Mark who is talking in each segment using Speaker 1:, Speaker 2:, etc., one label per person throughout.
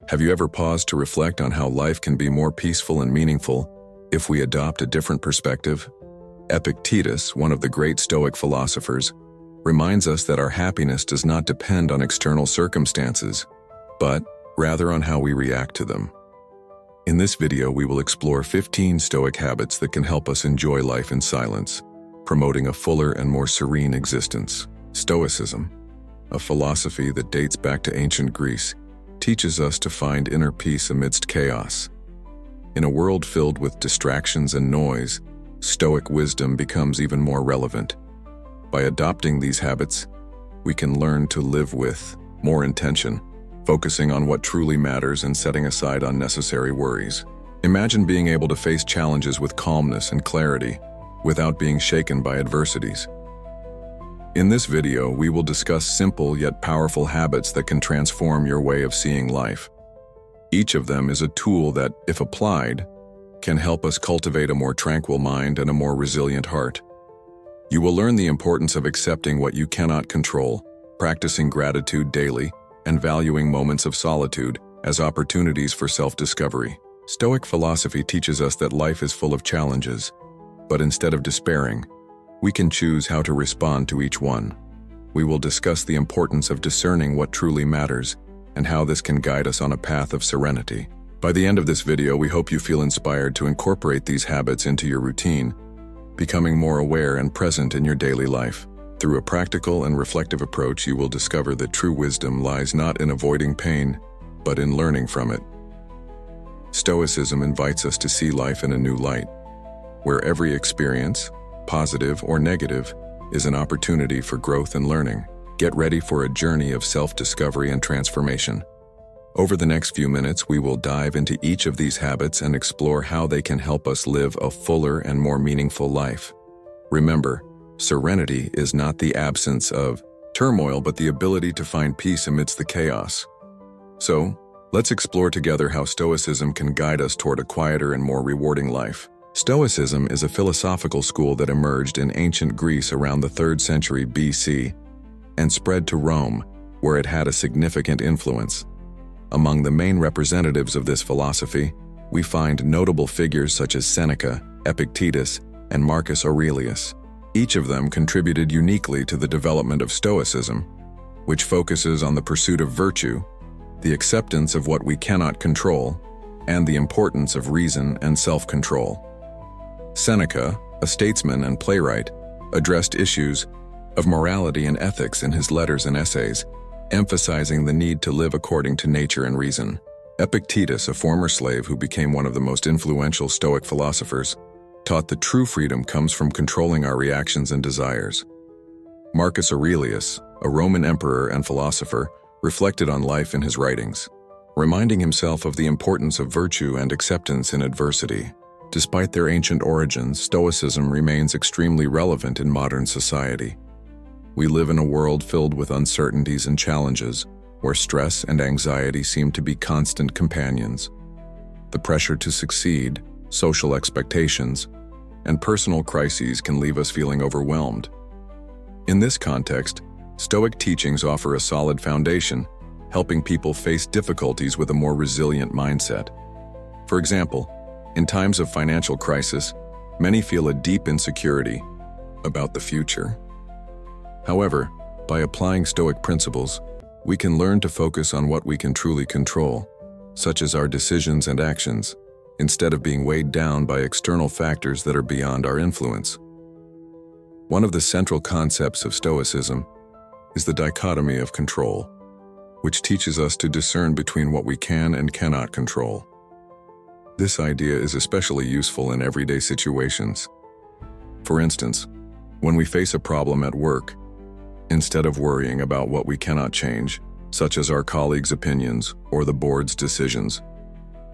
Speaker 1: Have you ever paused to reflect on how life can be more peaceful and meaningful if we adopt a different perspective? Epictetus, one of the great Stoic philosophers, reminds us that our happiness does not depend on external circumstances, but rather on how we react to them. In this video, we will explore 15 Stoic habits that can help us enjoy life in silence, promoting a fuller and more serene existence. Stoicism, a philosophy that dates back to ancient Greece, teaches us to find inner peace amidst chaos. In a world filled with distractions and noise, Stoic wisdom becomes even more relevant. By adopting these habits, we can learn to live with more intention, focusing on what truly matters and setting aside unnecessary worries. Imagine being able to face challenges with calmness and clarity without being shaken by adversities. In this video, we will discuss simple yet powerful habits that can transform your way of seeing life. Each of them is a tool that, if applied, can help us cultivate a more tranquil mind and a more resilient heart. You will learn the importance of accepting what you cannot control, practicing gratitude daily, and valuing moments of solitude as opportunities for self-discovery. Stoic philosophy teaches us that life is full of challenges, but instead of despairing, we can choose how to respond to each one. We will discuss the importance of discerning what truly matters and how this can guide us on a path of serenity. By the end of this video, we hope you feel inspired to incorporate these habits into your routine, becoming more aware and present in your daily life. Through a practical and reflective approach, you will discover that true wisdom lies not in avoiding pain, but in learning from it. Stoicism invites us to see life in a new light, where every experience, positive or negative, is an opportunity for growth and learning. Get ready for a journey of self-discovery and transformation. Over the next few minutes, we will dive into each of these habits and explore how they can help us live a fuller and more meaningful life. Remember, serenity is not the absence of turmoil, but the ability to find peace amidst the chaos. So, let's explore together how Stoicism can guide us toward a quieter and more rewarding life. Stoicism is a philosophical school that emerged in ancient Greece around the 3rd century BC and spread to Rome, where it had a significant influence. Among the main representatives of this philosophy, we find notable figures such as Seneca, Epictetus, and Marcus Aurelius. Each of them contributed uniquely to the development of Stoicism, which focuses on the pursuit of virtue, the acceptance of what we cannot control, and the importance of reason and self-control. Seneca, a statesman and playwright, addressed issues of morality and ethics in his letters and essays, emphasizing the need to live according to nature and reason. Epictetus, a former slave who became one of the most influential Stoic philosophers, taught that true freedom comes from controlling our reactions and desires. Marcus Aurelius, a Roman emperor and philosopher, reflected on life in his writings, reminding himself of the importance of virtue and acceptance in adversity. Despite their ancient origins, Stoicism remains extremely relevant in modern society. We live in a world filled with uncertainties and challenges, where stress and anxiety seem to be constant companions. The pressure to succeed, social expectations, and personal crises can leave us feeling overwhelmed. In this context, Stoic teachings offer a solid foundation, helping people face difficulties with a more resilient mindset. For example, in times of financial crisis, many feel a deep insecurity about the future. However, by applying Stoic principles, we can learn to focus on what we can truly control, such as our decisions and actions, instead of being weighed down by external factors that are beyond our influence. One of the central concepts of Stoicism is the dichotomy of control, which teaches us to discern between what we can and cannot control. This idea is especially useful in everyday situations. For instance, when we face a problem at work, instead of worrying about what we cannot change, such as our colleagues' opinions or the board's decisions,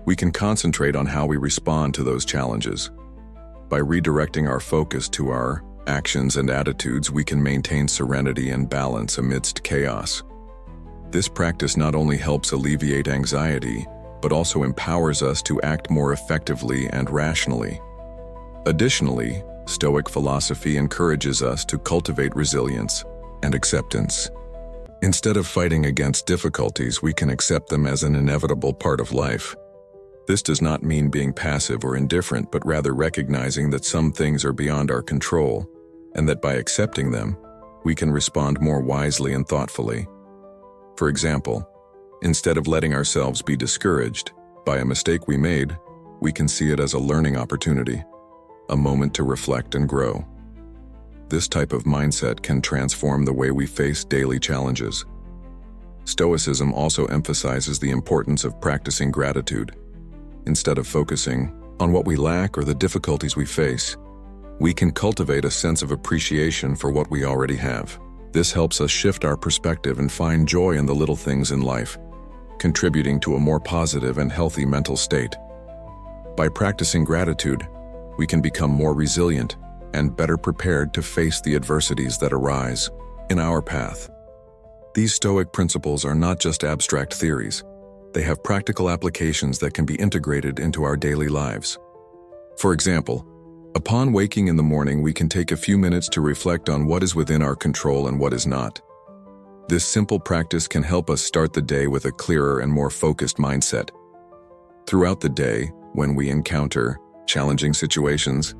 Speaker 1: we can concentrate on how we respond to those challenges. By redirecting our focus to our actions and attitudes, we can maintain serenity and balance amidst chaos. This practice not only helps alleviate anxiety, but also empowers us to act more effectively and rationally. Additionally, Stoic philosophy encourages us to cultivate resilience and acceptance. Instead of fighting against difficulties, we can accept them as an inevitable part of life. This does not mean being passive or indifferent, but rather recognizing that some things are beyond our control, and that by accepting them, we can respond more wisely and thoughtfully. For example, instead of letting ourselves be discouraged by a mistake we made, we can see it as a learning opportunity, a moment to reflect and grow. This type of mindset can transform the way we face daily challenges. Stoicism also emphasizes the importance of practicing gratitude. Instead of focusing on what we lack or the difficulties we face, we can cultivate a sense of appreciation for what we already have. This helps us shift our perspective and find joy in the little things in life, contributing to a more positive and healthy mental state. By practicing gratitude, we can become more resilient and better prepared to face the adversities that arise in our path. These Stoic principles are not just abstract theories. They have practical applications that can be integrated into our daily lives. For example, upon waking in the morning, we can take a few minutes to reflect on what is within our control and what is not. This simple practice can help us start the day with a clearer and more focused mindset. Throughout the day, when we encounter challenging situations,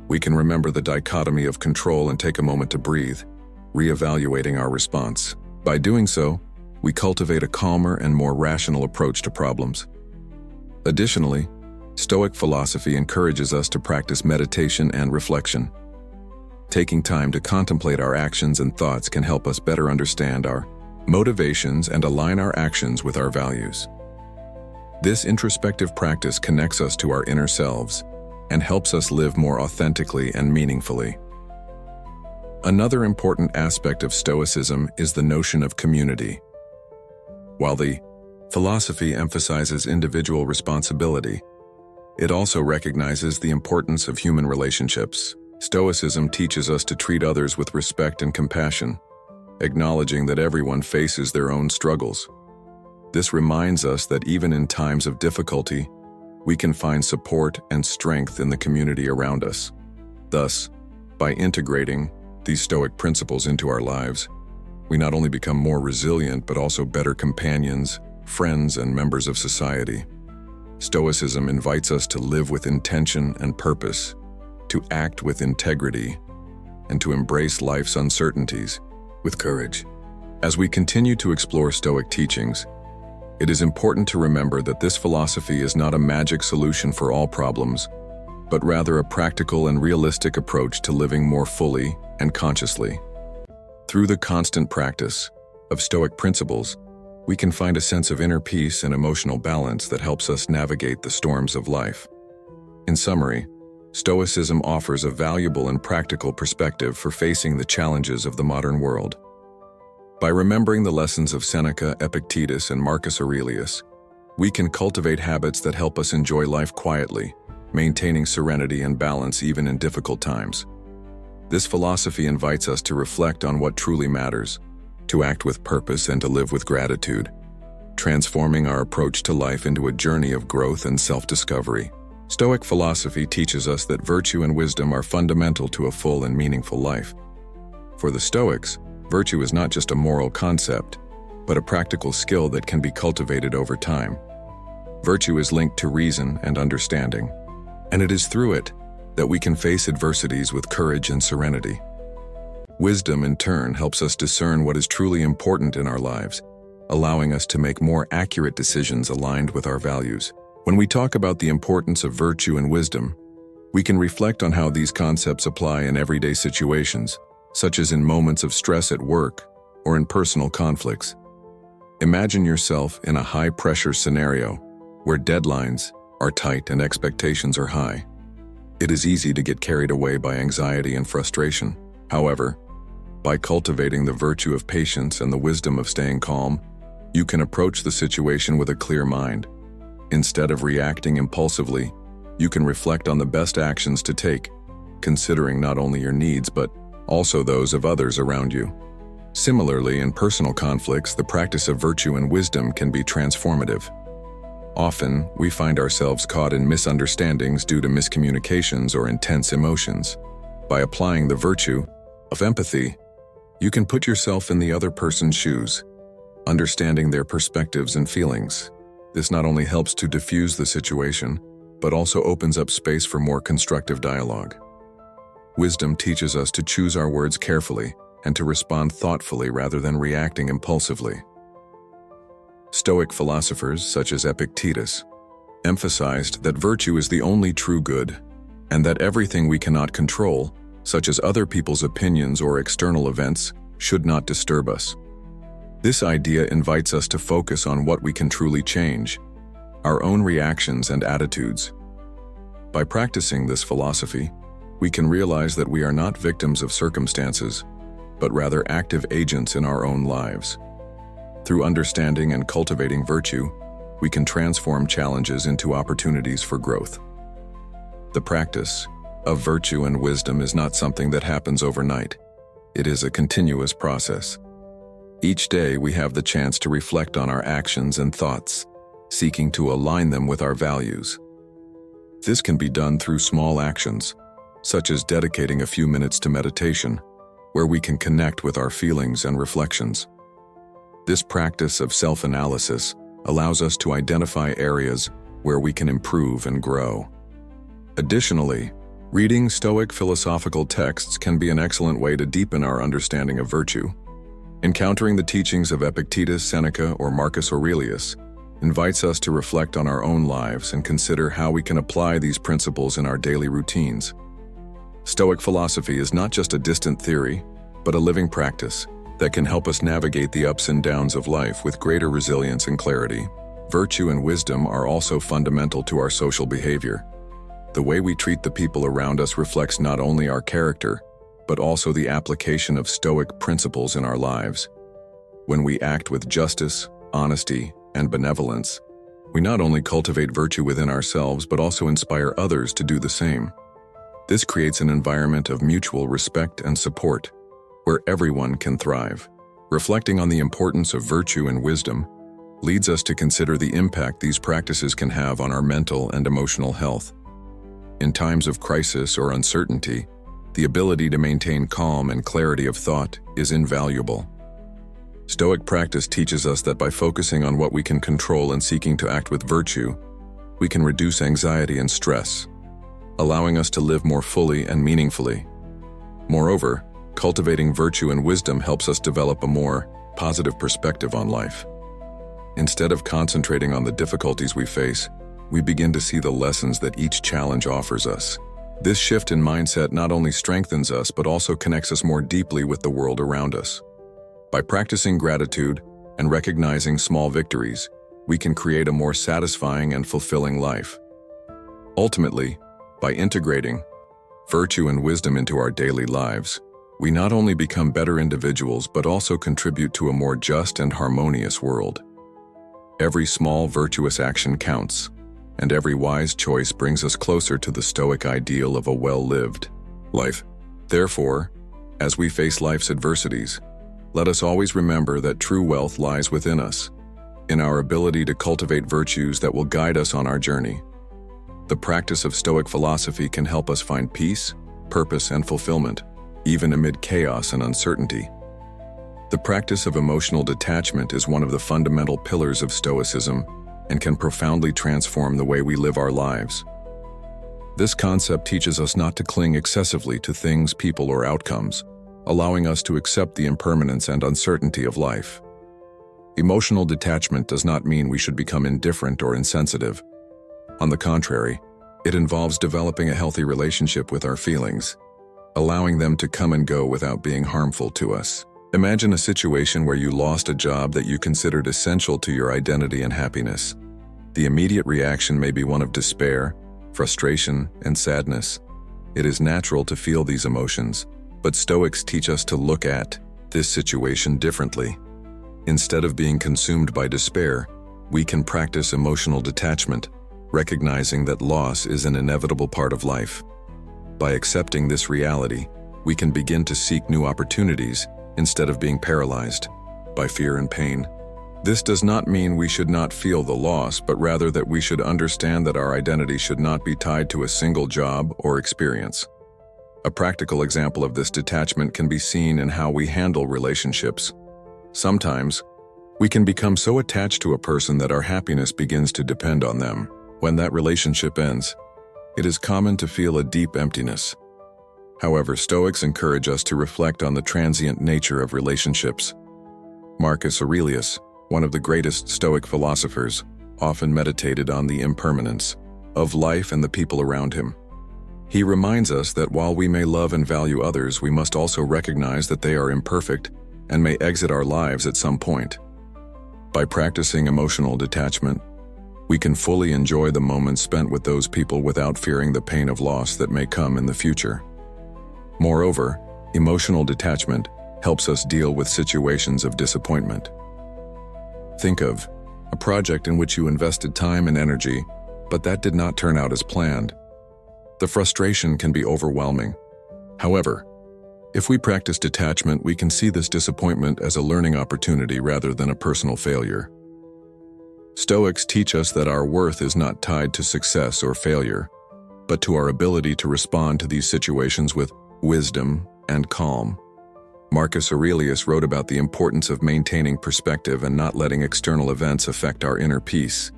Speaker 1: we can remember the dichotomy of control and take a moment to breathe, reevaluating our response. By doing so, we cultivate a calmer and more rational approach to problems. Additionally, Stoic philosophy encourages us to practice meditation and reflection. Taking time to contemplate our actions and thoughts can help us better understand our motivations and align our actions with our values. This introspective practice connects us to our inner selves and helps us live more authentically and meaningfully. Another important aspect of Stoicism is the notion of community. While the philosophy emphasizes individual responsibility, it also recognizes the importance of human relationships. Stoicism teaches us to treat others with respect and compassion, acknowledging that everyone faces their own struggles. This reminds us that even in times of difficulty, we can find support and strength in the community around us. Thus, by integrating these Stoic principles into our lives, we not only become more resilient but also better companions, friends, and members of society. Stoicism invites us to live with intention and purpose, to act with integrity, and to embrace life's uncertainties with courage. As we continue to explore Stoic teachings, it is important to remember that this philosophy is not a magic solution for all problems, but rather a practical and realistic approach to living more fully and consciously. Through the constant practice of Stoic principles, we can find a sense of inner peace and emotional balance that helps us navigate the storms of life. In summary, Stoicism offers a valuable and practical perspective for facing the challenges of the modern world. By remembering the lessons of Seneca, Epictetus, and Marcus Aurelius, we can cultivate habits that help us enjoy life quietly, maintaining serenity and balance even in difficult times. This philosophy invites us to reflect on what truly matters, to act with purpose and to live with gratitude, transforming our approach to life into a journey of growth and self-discovery. Stoic philosophy teaches us that virtue and wisdom are fundamental to a full and meaningful life. For the Stoics, virtue is not just a moral concept, but a practical skill that can be cultivated over time. Virtue is linked to reason and understanding, and it is through it that we can face adversities with courage and serenity. Wisdom, in turn, helps us discern what is truly important in our lives, allowing us to make more accurate decisions aligned with our values. When we talk about the importance of virtue and wisdom, we can reflect on how these concepts apply in everyday situations, such as in moments of stress at work or in personal conflicts. Imagine yourself in a high-pressure scenario where deadlines are tight and expectations are high. It is easy to get carried away by anxiety and frustration. However, by cultivating the virtue of patience and the wisdom of staying calm, you can approach the situation with a clear mind. Instead of reacting impulsively, you can reflect on the best actions to take, considering not only your needs but also those of others around you. Similarly, in personal conflicts, the practice of virtue and wisdom can be transformative. Often, we find ourselves caught in misunderstandings due to miscommunications or intense emotions. By applying the virtue of empathy, you can put yourself in the other person's shoes, understanding their perspectives and feelings. This not only helps to diffuse the situation, but also opens up space for more constructive dialogue. Wisdom teaches us to choose our words carefully and to respond thoughtfully rather than reacting impulsively. Stoic philosophers, such as Epictetus, emphasized that virtue is the only true good, and that everything we cannot control, such as other people's opinions or external events, should not disturb us. This idea invites us to focus on what we can truly change, our own reactions and attitudes. By practicing this philosophy, we can realize that we are not victims of circumstances, but rather active agents in our own lives. Through understanding and cultivating virtue, we can transform challenges into opportunities for growth. The practice of virtue and wisdom is not something that happens overnight. It is a continuous process. Each day we have the chance to reflect on our actions and thoughts, seeking to align them with our values. This can be done through small actions, such as dedicating a few minutes to meditation, where we can connect with our feelings and reflections. This practice of self-analysis allows us to identify areas where we can improve and grow. Additionally, reading Stoic philosophical texts can be an excellent way to deepen our understanding of virtue. Encountering the teachings of Epictetus, Seneca, or Marcus Aurelius invites us to reflect on our own lives and consider how we can apply these principles in our daily routines. Stoic philosophy is not just a distant theory, but a living practice that can help us navigate the ups and downs of life with greater resilience and clarity. Virtue and wisdom are also fundamental to our social behavior. The way we treat the people around us reflects not only our character, but also the application of Stoic principles in our lives. When we act with justice, honesty, and benevolence, we not only cultivate virtue within ourselves but also inspire others to do the same. This creates an environment of mutual respect and support, where everyone can thrive. Reflecting on the importance of virtue and wisdom leads us to consider the impact these practices can have on our mental and emotional health. In times of crisis or uncertainty, the ability to maintain calm and clarity of thought is invaluable. Stoic practice teaches us that by focusing on what we can control and seeking to act with virtue, we can reduce anxiety and stress, allowing us to live more fully and meaningfully. Moreover, cultivating virtue and wisdom helps us develop a more positive perspective on life. Instead of concentrating on the difficulties we face, we begin to see the lessons that each challenge offers us. This shift in mindset not only strengthens us but also connects us more deeply with the world around us. By practicing gratitude and recognizing small victories, we can create a more satisfying and fulfilling life. Ultimately, by integrating virtue and wisdom into our daily lives, we not only become better individuals but also contribute to a more just and harmonious world. Every small virtuous action counts, and every wise choice brings us closer to the Stoic ideal of a well-lived life. Therefore, as we face life's adversities, let us always remember that true wealth lies within us, in our ability to cultivate virtues that will guide us on our journey. The practice of Stoic philosophy can help us find peace, purpose, and fulfillment, even amid chaos and uncertainty. The practice of emotional detachment is one of the fundamental pillars of Stoicism and can profoundly transform the way we live our lives. This concept teaches us not to cling excessively to things, people, or outcomes, allowing us to accept the impermanence and uncertainty of life. Emotional detachment does not mean we should become indifferent or insensitive. On the contrary, it involves developing a healthy relationship with our feelings, allowing them to come and go without being harmful to us. Imagine a situation where you lost a job that you considered essential to your identity and happiness. The immediate reaction may be one of despair, frustration, and sadness. It is natural to feel these emotions, but Stoics teach us to look at this situation differently. Instead of being consumed by despair, we can practice emotional detachment, recognizing that loss is an inevitable part of life. By accepting this reality, we can begin to seek new opportunities instead of being paralyzed by fear and pain. This does not mean we should not feel the loss, but rather that we should understand that our identity should not be tied to a single job or experience. A practical example of this detachment can be seen in how we handle relationships. Sometimes, We can become so attached to a person that our happiness begins to depend on them. When that relationship ends, it is common to feel a deep emptiness. However, Stoics encourage us to reflect on the transient nature of relationships. Marcus Aurelius, one of the greatest Stoic philosophers, often meditated on the impermanence of life and the people around him. He reminds us that while we may love and value others, we must also recognize that they are imperfect and may exit our lives at some point. By practicing emotional detachment, we can fully enjoy the moments spent with those people without fearing the pain of loss that may come in the future. Moreover, emotional detachment helps us deal with situations of disappointment. Think of a project in which you invested time and energy, but that did not turn out as planned. The frustration can be overwhelming. However, if we practice detachment, we can see this disappointment as a learning opportunity rather than a personal failure. Stoics teach us that our worth is not tied to success or failure, but to our ability to respond to these situations with wisdom and calm. Marcus Aurelius wrote about the importance of maintaining perspective and not letting external events affect our inner peace.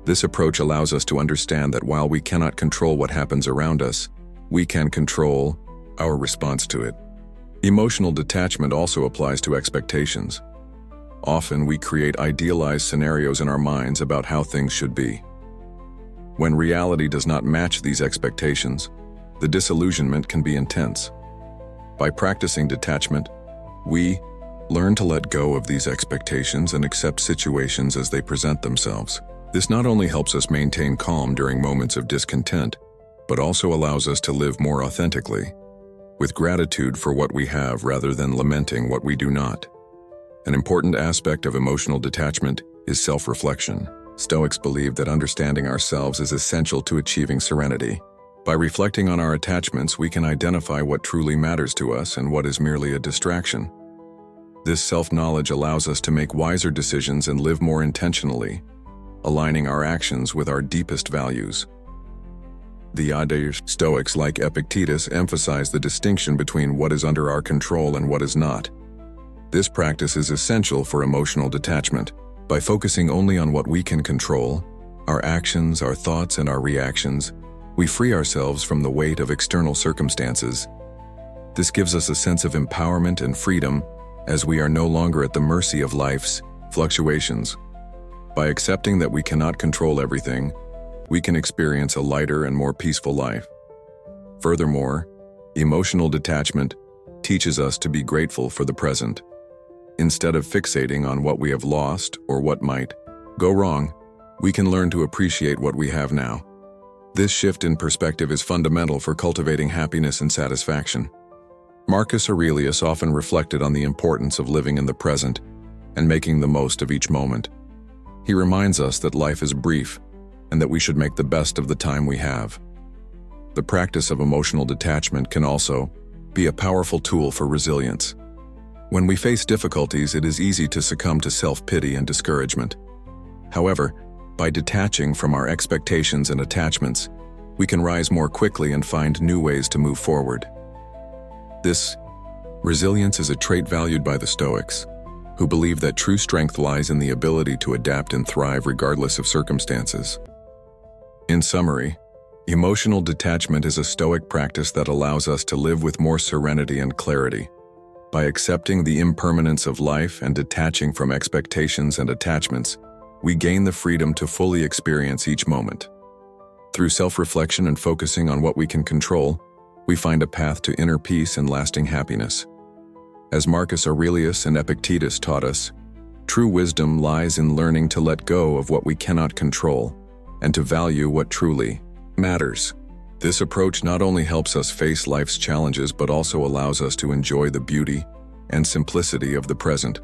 Speaker 1: This approach allows us to understand that while we cannot control what happens around us, we can control our response to it. Emotional detachment also applies to expectations. Often we create idealized scenarios in our minds about how things should be. When reality does not match these expectations, the disillusionment can be intense. By practicing detachment, we learn to let go of these expectations and accept situations as they present themselves. This not only helps us maintain calm during moments of discontent, but also allows us to live more authentically, with gratitude for what we have rather than lamenting what we do not. An important aspect of emotional detachment is self-reflection. Stoics believe that understanding ourselves is essential to achieving serenity. By reflecting on our attachments, we can identify what truly matters to us and what is merely a distraction. This self-knowledge allows us to make wiser decisions and live more intentionally, aligning our actions with our deepest values. The Stoics like Epictetus emphasize the distinction between what is under our control and what is not. This practice is essential for emotional detachment. By focusing only on what we can control, our actions, our thoughts, and our reactions, we free ourselves from the weight of external circumstances. This gives us a sense of empowerment and freedom, as we are no longer at the mercy of life's fluctuations. By accepting that we cannot control everything, we can experience a lighter and more peaceful life. Furthermore, emotional detachment teaches us to be grateful for the present. Instead of fixating on what we have lost or what might go wrong, we can learn to appreciate what we have now. This shift in perspective is fundamental for cultivating happiness and satisfaction. Marcus Aurelius often reflected on the importance of living in the present and making the most of each moment. He reminds us that life is brief and that we should make the best of the time we have. The practice of emotional detachment can also be a powerful tool for resilience. When we face difficulties, it is easy to succumb to self-pity and discouragement. However, by detaching from our expectations and attachments, we can rise more quickly and find new ways to move forward. This resilience is a trait valued by the Stoics, who believe that true strength lies in the ability to adapt and thrive regardless of circumstances. In summary, emotional detachment is a Stoic practice that allows us to live with more serenity and clarity. By accepting the impermanence of life and detaching from expectations and attachments, we gain the freedom to fully experience each moment. Through self-reflection and focusing on what we can control, we find a path to inner peace and lasting happiness. As Marcus Aurelius and Epictetus taught us, true wisdom lies in learning to let go of what we cannot control and to value what truly matters. This approach not only helps us face life's challenges but also allows us to enjoy the beauty and simplicity of the present.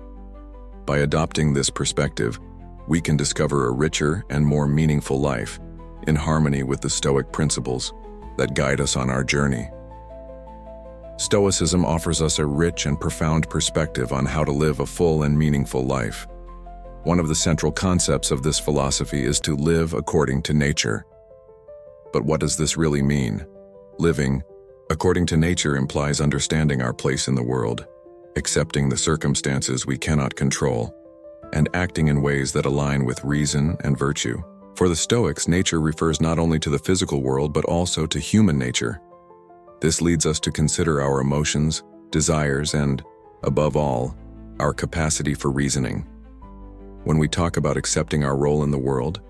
Speaker 1: By adopting this perspective, we can discover a richer and more meaningful life in harmony with the Stoic principles that guide us on our journey. Stoicism offers us a rich and profound perspective on how to live a full and meaningful life. One of the central concepts of this philosophy is to live according to nature. But what does this really mean? Living according to nature implies understanding our place in the world, accepting the circumstances we cannot control, and acting in ways that align with reason and virtue. For the Stoics, nature refers not only to the physical world but also to human nature. This leads us to consider our emotions, desires, and, above all, our capacity for reasoning. When we talk about accepting our role in the world,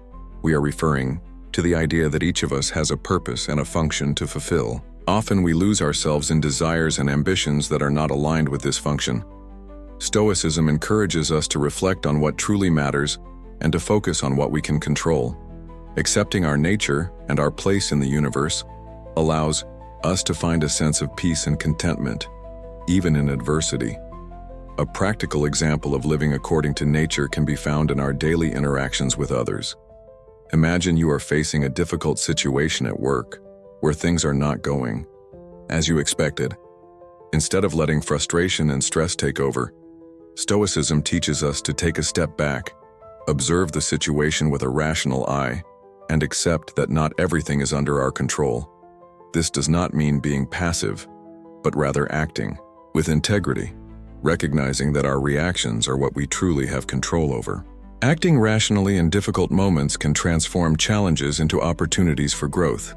Speaker 1: we are referring to the idea that each of us has a purpose and a function to fulfill. Often we lose ourselves in desires and ambitions that are not aligned with this function. Stoicism encourages us to reflect on what truly matters and to focus on what we can control. Accepting our nature and our place in the universe allows us to find a sense of peace and contentment, even in adversity. A practical example of living according to nature can be found in our daily interactions with others. Imagine you are facing a difficult situation at work, where things are not going as you expected. Instead of letting frustration and stress take over, Stoicism teaches us to take a step back, observe the situation with a rational eye, and accept that not everything is under our control. This does not mean being passive, but rather acting with integrity, recognizing that our reactions are what we truly have control over. Acting rationally in difficult moments can transform challenges into opportunities for growth.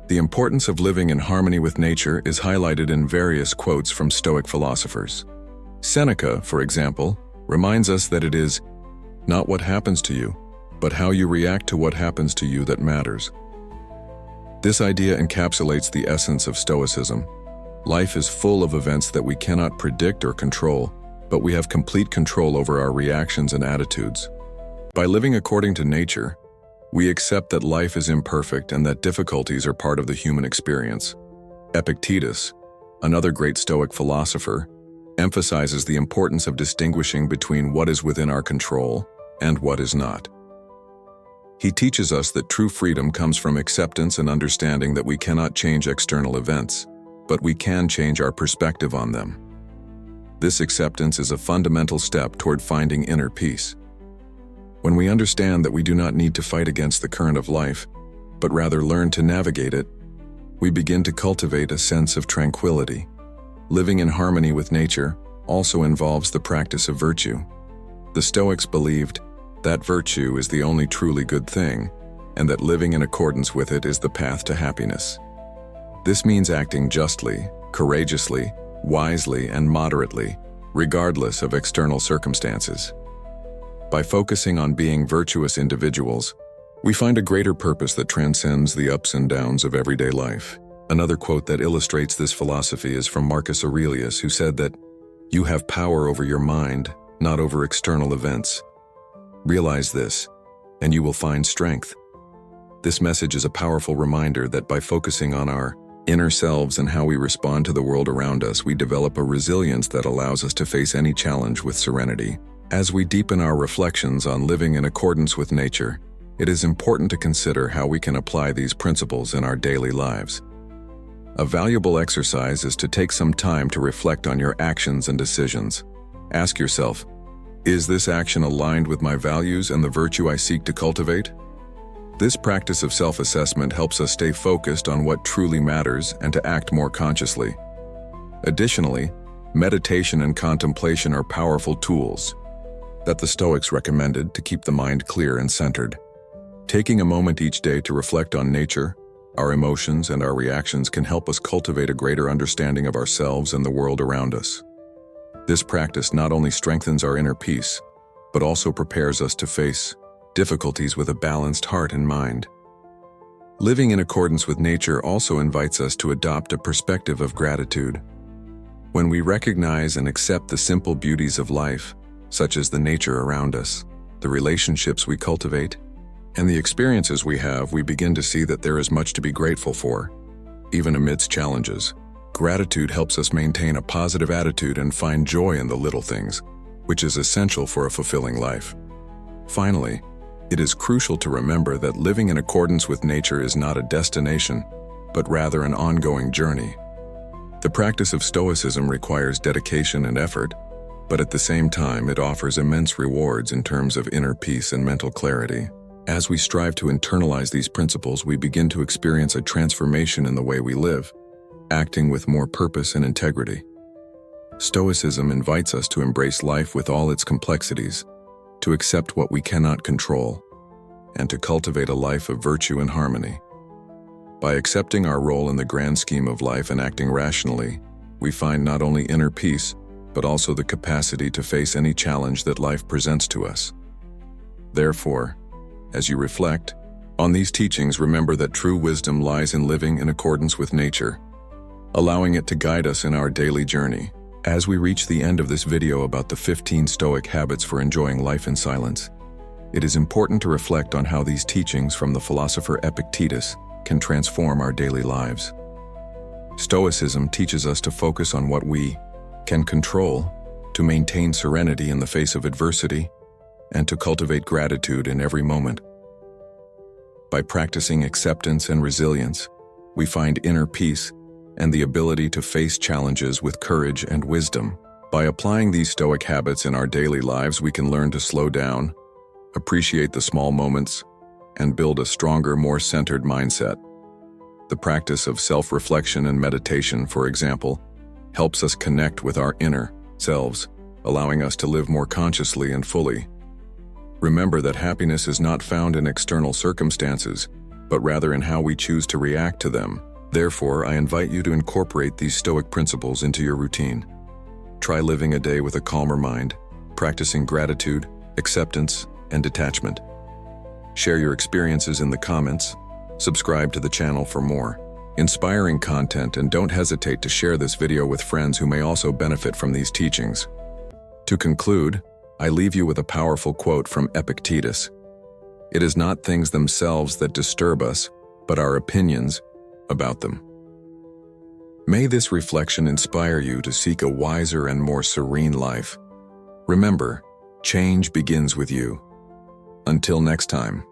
Speaker 1: The importance of living in harmony with nature is highlighted in various quotes from Stoic philosophers. Seneca, for example, reminds us that it is not what happens to you, but how you react to what happens to you that matters. This idea encapsulates the essence of Stoicism. Life is full of events that we cannot predict or control, but we have complete control over our reactions and attitudes. By living according to nature, we accept that life is imperfect and that difficulties are part of the human experience. Epictetus, another great Stoic philosopher, emphasizes the importance of distinguishing between what is within our control and what is not. He teaches us that true freedom comes from acceptance and understanding that we cannot change external events, but we can change our perspective on them. This acceptance is a fundamental step toward finding inner peace. When we understand that we do not need to fight against the current of life, but rather learn to navigate it, we begin to cultivate a sense of tranquility. Living in harmony with nature also involves the practice of virtue. The Stoics believed that virtue is the only truly good thing, and that living in accordance with it is the path to happiness. This means acting justly, courageously, wisely, and moderately, regardless of external circumstances. By focusing on being virtuous individuals, we find a greater purpose that transcends the ups and downs of everyday life. Another quote that illustrates this philosophy is from Marcus Aurelius, who said that, "You have power over your mind, not over external events. Realize this, and you will find strength." This message is a powerful reminder that by focusing on our inner selves and how we respond to the world around us, we develop a resilience that allows us to face any challenge with serenity. As we deepen our reflections on living in accordance with nature, it is important to consider how we can apply these principles in our daily lives. A valuable exercise is to take some time to reflect on your actions and decisions. Ask yourself, is this action aligned with my values and the virtue I seek to cultivate? This practice of self-assessment helps us stay focused on what truly matters and to act more consciously. Additionally, meditation and contemplation are powerful tools that the Stoics recommended to keep the mind clear and centered. Taking a moment each day to reflect on nature, our emotions, and our reactions can help us cultivate a greater understanding of ourselves and the world around us. This practice not only strengthens our inner peace, but also prepares us to face difficulties with a balanced heart and mind. Living in accordance with nature also invites us to adopt a perspective of gratitude. When we recognize and accept the simple beauties of life, such as the nature around us, the relationships we cultivate, and the experiences we have, we begin to see that there is much to be grateful for, even amidst challenges. Gratitude helps us maintain a positive attitude and find joy in the little things, which is essential for a fulfilling life. Finally, it is crucial to remember that living in accordance with nature is not a destination, but rather an ongoing journey. The practice of Stoicism requires dedication and effort, but at the same time it offers immense rewards in terms of inner peace and mental clarity. As we strive to internalize these principles, we begin to experience a transformation in the way we live, acting with more purpose and integrity. Stoicism invites us to embrace life with all its complexities, to accept what we cannot control, and to cultivate a life of virtue and harmony. By accepting our role in the grand scheme of life and acting rationally, we find not only inner peace, but also the capacity to face any challenge that life presents to us. Therefore, as you reflect on these teachings, remember that true wisdom lies in living in accordance with nature, allowing it to guide us in our daily journey. As we reach the end of this video about the 15 Stoic habits for enjoying life in silence, it is important to reflect on how these teachings from the philosopher Epictetus can transform our daily lives. Stoicism teaches us to focus on what we can control, to maintain serenity in the face of adversity, and to cultivate gratitude in every moment. By practicing acceptance and resilience, we find inner peace and the ability to face challenges with courage and wisdom. By applying these Stoic habits in our daily lives, we can learn to slow down, appreciate the small moments, and build a stronger, more centered mindset. The practice of self-reflection and meditation, for example, helps us connect with our inner selves, allowing us to live more consciously and fully. Remember that happiness is not found in external circumstances, but rather in how we choose to react to them. Therefore, I invite you to incorporate these Stoic principles into your routine. Try living a day with a calmer mind, practicing gratitude, acceptance, and detachment. Share your experiences in the comments, subscribe to the channel for more inspiring content, and don't hesitate to share this video with friends who may also benefit from these teachings. To conclude, I leave you with a powerful quote from Epictetus. "It is not things themselves that disturb us, but our opinions about them." May this reflection inspire you to seek a wiser and more serene life. Remember, change begins with you. Until next time.